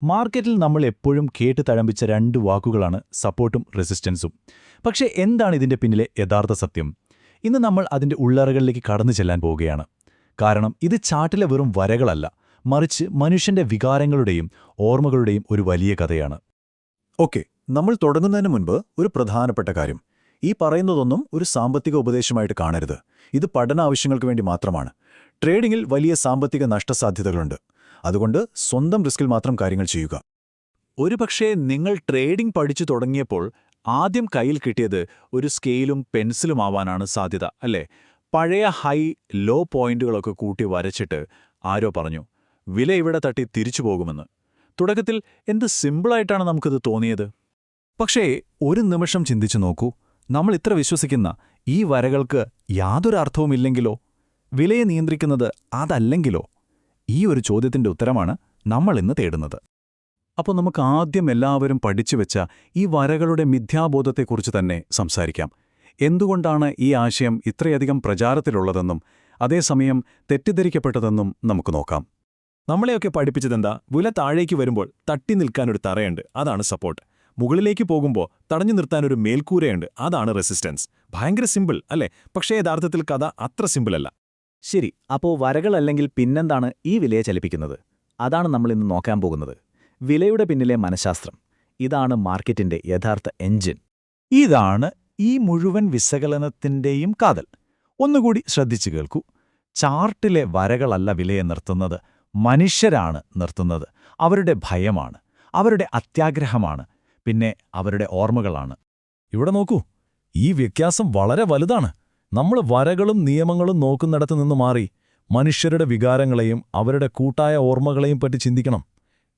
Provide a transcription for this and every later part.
മാർക്കറ്റിൽ നമ്മൾ എപ്പോഴും കേട്ട് തഴമ്പിച്ച രണ്ട് വാക്കുകളാണ് സപ്പോർട്ടും റെസിസ്റ്റൻസും. പക്ഷേ എന്താണ് ഇതിന്റെ പിന്നിലെ യഥാർത്ഥ സത്യം? ഇന്ന് നമ്മൾ അതിന്റെ ഉള്ളറകളിലേക്ക് കടന്നു ചെല്ലാൻ പോവുകയാണ്. കാരണം ഇത് ചാർട്ടിലെ വെറും വരകളല്ല, മറിച്ച് മനുഷ്യന്റെ വികാരങ്ങളുടെയും ഓർമ്മകളുടെയും ഒരു വലിയ കഥയാണ്. ഓക്കെ, നമ്മൾ തുടങ്ങുന്നതിന് മുൻപ് ഒരു പ്രധാനപ്പെട്ട കാര്യം. ഈ പറയുന്നതൊന്നും ഒരു സാമ്പത്തിക ഉപദേശമായിട്ട് കാണരുത്. ഇത് പഠന ആവശ്യങ്ങൾക്ക് വേണ്ടി മാത്രമാണ്. ട്രേഡിംഗിൽ വലിയ സാമ്പത്തിക നഷ്ടസാധ്യതകളുണ്ട്. അതുകൊണ്ട് സ്വന്തം റിസ്കിൽ മാത്രം കാര്യങ്ങൾ ചെയ്യുക. ഒരുപക്ഷേ നിങ്ങൾ ട്രേഡിംഗ് പഠിച്ചു തുടങ്ങിയപ്പോൾ ആദ്യം കയ്യിൽ കിട്ടിയത് ഒരു സ്കെയിലും പെൻസിലും ആവാനാണ് സാധ്യത, അല്ലേ? പഴയ ഹൈ ലോ പോയിന്റുകളൊക്കെ കൂട്ടി വരച്ചിട്ട് ആരോ പറഞ്ഞു, വില ഇവിടെ തട്ടി തിരിച്ചു പോകുമെന്ന്. തുടക്കത്തിൽ എന്ത് സിമ്പിളായിട്ടാണ് നമുക്കിത് തോന്നിയത്. പക്ഷേ ഒരു നിമിഷം ചിന്തിച്ചു നോക്കൂ, നമ്മൾ ഇത്ര വിശ്വസിക്കുന്ന ഈ വരകൾക്ക് യാതൊരു അർത്ഥവുമില്ലെങ്കിലോ? വിലയെ നിയന്ത്രിക്കുന്നത് അതല്ലെങ്കിലോ? ഈ ഒരു ചോദ്യത്തിന്റെ ഉത്തരമാണ് നമ്മൾ ഇന്ന് തേടുന്നത്. അപ്പോൾ നമുക്ക് ആദ്യം എല്ലാവരും പഠിച്ചുവെച്ച ഈ വരകളുടെ മിഥ്യാബോധത്തെക്കുറിച്ച് തന്നെ സംസാരിക്കാം. എന്തുകൊണ്ടാണ് ഈ ആശയം ഇത്രയധികം പ്രചാരത്തിലുള്ളതെന്നും അതേസമയം തെറ്റിദ്ധരിക്കപ്പെട്ടതെന്നും നമുക്ക് നോക്കാം. നമ്മളെയൊക്കെ പഠിപ്പിച്ചതെന്താ? വില താഴേക്ക് വരുമ്പോൾ തട്ടി നിൽക്കാനൊരു തറയുണ്ട്, അതാണ് സപ്പോർട്ട്. മുകളിലേക്ക് പോകുമ്പോൾ തടഞ്ഞു നിർത്താനൊരു മേൽക്കൂരയുണ്ട്, അതാണ് റെസിസ്റ്റൻസ്. ഭയങ്കര സിമ്പിൾ അല്ലേ? പക്ഷേ യഥാർത്ഥത്തിൽ കഥ അത്ര സിമ്പിളല്ല. ശരി, അപ്പോൾ വരകളല്ലെങ്കിൽ പിന്നെന്താണ് ഈ വിലയെ ചലിപ്പിക്കുന്നത്? അതാണ് നമ്മൾ ഇന്ന് നോക്കാൻ പോകുന്നത്. വിലയുടെ പിന്നിലെ മനഃശാസ്ത്രം. ഇതാണ് മാർക്കറ്റിന്റെ യഥാർത്ഥ എഞ്ചിൻ. ഇതാണ് ഈ മുഴുവൻ വിശകലനത്തിന്റെയും കാതൽ. ഒന്നുകൂടി ശ്രദ്ധിച്ചു കേൾക്കൂ. ചാർട്ടിലെ വരകളല്ല വിലയെ നിർത്തുന്നത്, മനുഷ്യരാണ് നിർത്തുന്നത്. അവരുടെ ഭയമാണ്, അവരുടെ അത്യാഗ്രഹമാണ്, പിന്നെ അവരുടെ ഓർമ്മകളാണ്. ഇവിടെ നോക്കൂ, ഈ വ്യത്യാസം വളരെ വലുതാണ്. നമ്മൾ വരകളും നിയമങ്ങളും നോക്കുന്നിടത്തു നിന്ന് മാറി മനുഷ്യരുടെ വികാരങ്ങളെയും അവരുടെ കൂട്ടായ ഓർമ്മകളെയും പറ്റി ചിന്തിക്കണം.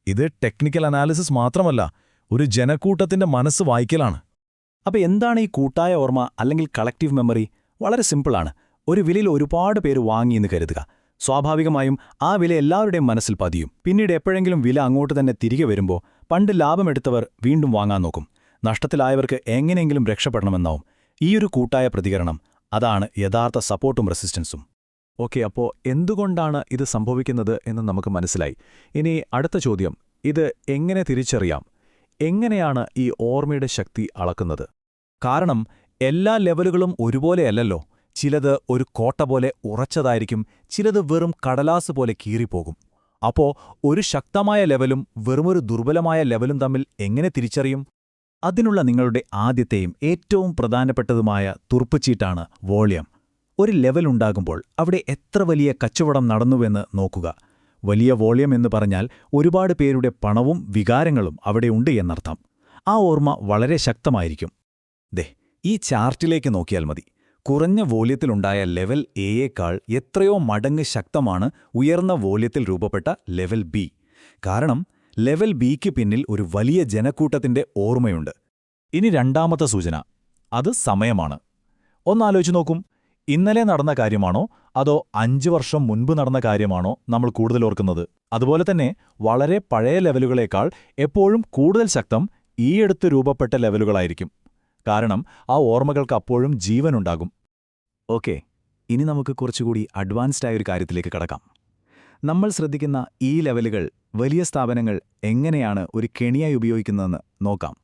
ഇത് ടെക്നിക്കൽ അനാലിസിസ് മാത്രമല്ല, ഒരു ജനക്കൂട്ടത്തിന്റെ മനസ്സ് വായിക്കലാണ്. അപ്പോൾ എന്താണ് ഈ കൂട്ടായ ഓർമ്മ അല്ലെങ്കിൽ കളക്റ്റീവ് മെമ്മറി? വളരെ സിമ്പിളാണ്. ഒരു വിലയിൽ ഒരുപാട് പേര് വാങ്ങിയെന്ന് കരുതുക. സ്വാഭാവികമായും ആ വില എല്ലാവരുടെയും മനസ്സിൽ പതിയും. പിന്നീട് എപ്പോഴെങ്കിലും വില അങ്ങോട്ട് തന്നെ തിരികെ വരുമ്പോൾ പണ്ട് ലാഭമെടുത്തവർ വീണ്ടും വാങ്ങാൻ നോക്കും. നഷ്ടത്തിലായവർക്ക് എങ്ങനെയെങ്കിലും രക്ഷപ്പെടണമെന്നാവും. ഈയൊരു കൂട്ടായ പ്രതികരണം, അതാണ് യഥാർത്ഥ സപ്പോർട്ടും റെസിസ്റ്റൻസും. ഓക്കെ, അപ്പോൾ എന്തുകൊണ്ടാണ് ഇത് സംഭവിക്കുന്നത് എന്ന് നമുക്ക് മനസ്സിലായി. ഇനി അടുത്ത ചോദ്യം, ഇത് എങ്ങനെ തിരിച്ചറിയാം? എങ്ങനെയാണ് ഈ ഓർമ്മയുടെ ശക്തി അളക്കുന്നത്? കാരണം എല്ലാ ലെവലുകളും ഒരുപോലെയല്ലല്ലോ. ചിലത് ഒരു കോട്ട പോലെ ഉറച്ചതായിരിക്കും, ചിലത് വെറും കടലാസ് പോലെ കീറിപ്പോകും. അപ്പോ ഒരു ശക്തമായ ലെവലും വെറുമൊരു ദുർബലമായ ലെവലും തമ്മിൽ എങ്ങനെ തിരിച്ചറിയും? അതിനുള്ള നിങ്ങളുടെ ആദ്യത്തെയും ഏറ്റവും പ്രധാനപ്പെട്ടതുമായ തുറുപ്പുചീട്ടാണ് വോളിയം. ഒരു ലെവലുണ്ടാകുമ്പോൾ അവിടെ എത്ര വലിയ കച്ചവടം നടന്നുവെന്ന് നോക്കുക. വലിയ വോളിയം എന്ന് പറഞ്ഞാൽ ഒരുപാട് പേരുടെ പണവും വികാരങ്ങളും അവിടെയുണ്ട് എന്നർത്ഥം. ആ ഓർമ്മ വളരെ ശക്തമായിരിക്കും. ഈ ചാർട്ടിലേക്ക് നോക്കിയാൽ മതി. കുറഞ്ഞ വോള്യത്തിലുണ്ടായ ലെവൽ എയേക്കാൾ എത്രയോ മടങ്ങ് ശക്തമാണ് ഉയർന്ന വോള്യത്തിൽ രൂപപ്പെട്ട ലെവൽ ബി. കാരണം ലെവൽ ബിക്ക് പിന്നിൽ ഒരു വലിയ ജനക്കൂട്ടത്തിന്റെ ഓർമ്മയുണ്ട്. ഇനി രണ്ടാമത്തെ സൂചന, അത് സമയമാണ്. ഒന്നാലോചിച്ചു നോക്കും, ഇന്നലെ നടന്ന കാര്യമാണോ അതോ 5 വർഷം മുൻപ് നടന്ന കാര്യമാണോ നമ്മൾ കൂടുതൽ ഓർക്കുന്നത്? അതുപോലെ തന്നെ വളരെ പഴയ ലെവലുകളേക്കാൾ എപ്പോഴും കൂടുതൽ ശക്തം ഈയടുത്ത് രൂപപ്പെട്ട ലെവലുകളായിരിക്കും. കാരണം ആ ഓർമ്മകൾക്ക് അപ്പോഴും ജീവനുണ്ടാകും. ഓക്കെ, ഇനി നമുക്ക് കുറച്ചുകൂടി അഡ്വാൻസ്ഡായ ഒരു കാര്യത്തിലേക്ക് കടക്കാം. നമ്മൾ ശ്രദ്ധിക്കുന്ന ഈ ലെവലുകൾ വലിയ സ്ഥാപനങ്ങൾ എങ്ങനെയാണ് ഒരു കെണിയായി ഉപയോഗിക്കുന്നതെന്ന് നോക്കാം.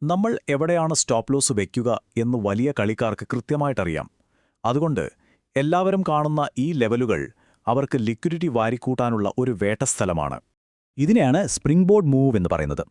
നമ്മൾ എവിടെയാണ് സ്റ്റോപ്പ് ലോസ് വയ്ക്കുക എന്ന് വലിയ കളിക്കാർക്ക് കൃത്യമായിട്ടറിയാം. അതുകൊണ്ട് എല്ലാവരും കാണുന്ന ഈ ലെവലുകൾ അവർക്ക് ലിക്വിഡിറ്റി വാരിക്കൂട്ടാനുള്ള ഒരു വേട്ടസ്ഥലമാണ്. ഇതിനെയാണ് സ്പ്രിംഗ് ബോർഡ് മൂവ് എന്ന് പറയുന്നത്.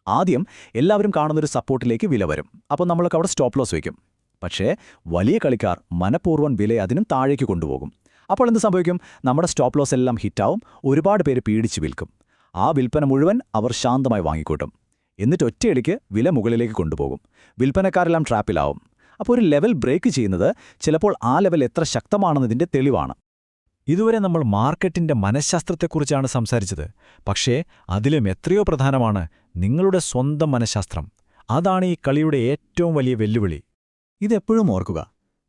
ആദ്യം എല്ലാവരും കാണുന്നൊരു സപ്പോർട്ടിലേക്ക് വില വരും. അപ്പോൾ നമ്മളൊക്കെ അവിടെ സ്റ്റോപ്പ് ലോസ് വയ്ക്കും. പക്ഷേ വലിയ കളിക്കാർ മനഃപൂർവ്വം വില അതിനും താഴേക്ക് കൊണ്ടുപോകും. അപ്പോൾ എന്ത് സംഭവിക്കും? നമ്മുടെ സ്റ്റോപ്പ് ലോസ് എല്ലാം ഹിറ്റാവും, ഒരുപാട് പേര് പീഡിച്ച് വിൽക്കും. ആ വിൽപ്പന മുഴുവൻ അവർ ശാന്തമായി വാങ്ങിക്കൂട്ടും. എന്നിട്ട് ഒറ്റയടിക്ക് വില മുകളിലേക്ക് കൊണ്ടുപോകും. വിൽപ്പനക്കാരെല്ലാം ട്രാപ്പിലാവും. അപ്പോൾ ഒരു ലെവൽ ബ്രേക്ക് ചെയ്യുന്നത് ചിലപ്പോൾ ആ ലെവൽ എത്ര ശക്തമാണെന്നതിൻ്റെ തെളിവാണ്. ഇതുവരെ നമ്മൾ മാർക്കറ്റിന്റെ മനഃശാസ്ത്രത്തെക്കുറിച്ചാണ് സംസാരിച്ചത്. പക്ഷേ അതിലും എത്രയോ പ്രധാനമാണ് നിങ്ങളുടെ സ്വന്തം മനഃശാസ്ത്രം. അതാണ് ഈ കളിയുടെ ഏറ്റവും വലിയ വെല്ലുവിളി. ഇതെപ്പോഴും ഓർക്കുക,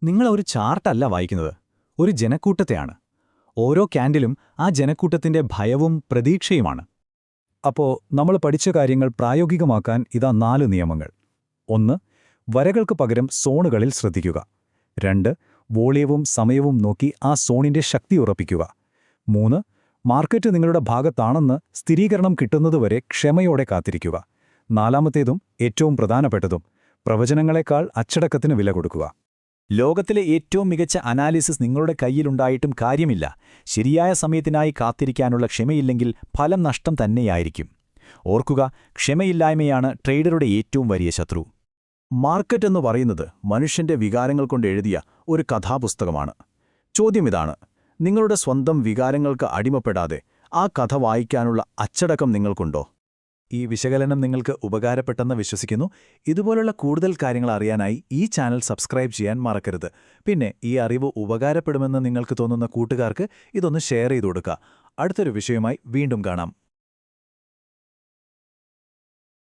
നിങ്ങൾ ഒരു ചാർട്ടല്ല വായിക്കുന്നത്, ഒരു ജനക്കൂട്ടത്തെയാണ്. ഓരോ ക്യാൻഡിലും ആ ജനക്കൂട്ടത്തിന്റെ ഭയവും പ്രതീക്ഷയുമാണ്. അപ്പോൾ നമ്മൾ പഠിച്ച കാര്യങ്ങൾ പ്രായോഗികമാക്കാൻ ഇതാ 4 നിയമങ്ങൾ. 1. വരകൾക്ക് പകരം സോണുകളിൽ ശ്രദ്ധിക്കുക. 2. വോളിയവും സമയവും നോക്കി ആ സോണിന്റെ ശക്തി ഉറപ്പിക്കുക. 3. മാർക്കറ്റ് നിങ്ങളുടെ ഭാഗത്താണെന്ന് സ്ഥിരീകരണം കിട്ടുന്നതുവരെ ക്ഷമയോടെ കാത്തിരിക്കുക. നാലാമത്തേതും ഏറ്റവും പ്രധാനപ്പെട്ടതും, പ്രവചനങ്ങളെക്കാൾ അച്ചടക്കത്തിന് വില കൊടുക്കുക. ലോകത്തിലെ ഏറ്റവും മികച്ച അനാലിസിസ് നിങ്ങളുടെ കയ്യിലുണ്ടായിട്ടും കാര്യമില്ല. ശരിയായ സമയത്തിനായി കാത്തിരിക്കാനുള്ള ക്ഷമയില്ലെങ്കിൽ ഫലം നഷ്ടം തന്നെയായിരിക്കും. ഓർക്കുക, ക്ഷമയില്ലായ്മയാണ് ട്രേഡറുടെ ഏറ്റവും വലിയ ശത്രു. മാർക്കറ്റ് എന്ന് പറയുന്നത് മനുഷ്യന്റെ വികാരങ്ങൾ കൊണ്ട് എഴുതിയ ഒരു കഥാപുസ്തകമാണ്. ചോദ്യമിതാണ്, നിങ്ങളുടെ സ്വന്തം വികാരങ്ങൾക്ക് അടിമപ്പെടാതെ ആ കഥ വായിക്കാനുള്ള അച്ചടക്കം നിങ്ങൾക്കുണ്ടോ? ഈ വിശകലനം നിങ്ങൾക്ക് ഉപകാരപ്പെട്ടെന്ന് വിശ്വസിക്കുന്നു. ഇതുപോലുള്ള കൂടുതൽ കാര്യങ്ങൾ അറിയാനായി ഈ ചാനൽ സബ്സ്ക്രൈബ് ചെയ്യാൻ മറക്കരുത്. പിന്നെ ഈ അറിവ് ഉപകാരപ്പെടുമെന്ന് നിങ്ങൾക്ക് തോന്നുന്ന കൂട്ടുകാർക്ക് ഇതൊന്ന് ഷെയർ ചെയ്തു കൊടുക്കുക. അടുത്തൊരു വിഷയമായി വീണ്ടും കാണാം.